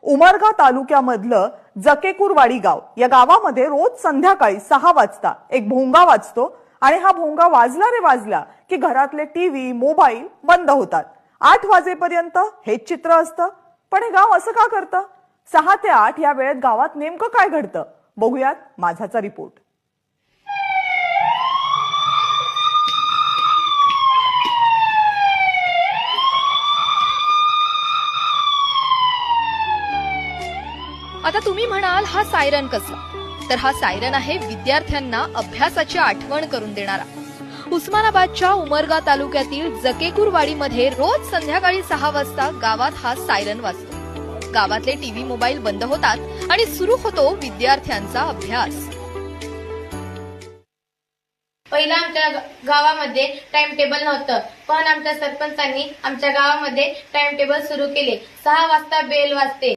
उमरगा तालुक्यामधलं जकेकुरवाडी गाव, या गावामध्ये रोज संध्याकाळी 6 वाजता एक भोंगा वाजतो आणि हा भोंगा वाजला रे वाजला की घरातले टीव्ही मोबाईल बंद होतात। 8 वाजेपर्यंत हेच चित्र असतं। पण हे गाव असं का करतं? 6 ते 8 या वेळेत गावात नेमकं काय घडतं? बघूयात माझाचा रिपोर्ट। आता तुम्ही म्हणाल हा सायरन कसला? तर हा सायरन आहे विद्यार्थ्यांना अभ्यासाची आठवण करून देणारा। उस्मानाबादच्या उमरगा तालुक्यातील जकेकुरवाडीमध्ये रोज संध्याकाळी 6 वाजता गावात हा सायरन वाजतो। गावातले टीव्ही मोबाईल बंद होतात आणि सुरू होतो विद्यार्थ्यांचा अभ्यास। पहिला आमच्या गावामध्ये टाइम टेबल नव्हतं, पण आमच्या सरपंचांनी आमच्या गावामध्ये टाइम टेबल सुरू केले। 6 वाजता बेल वाजते।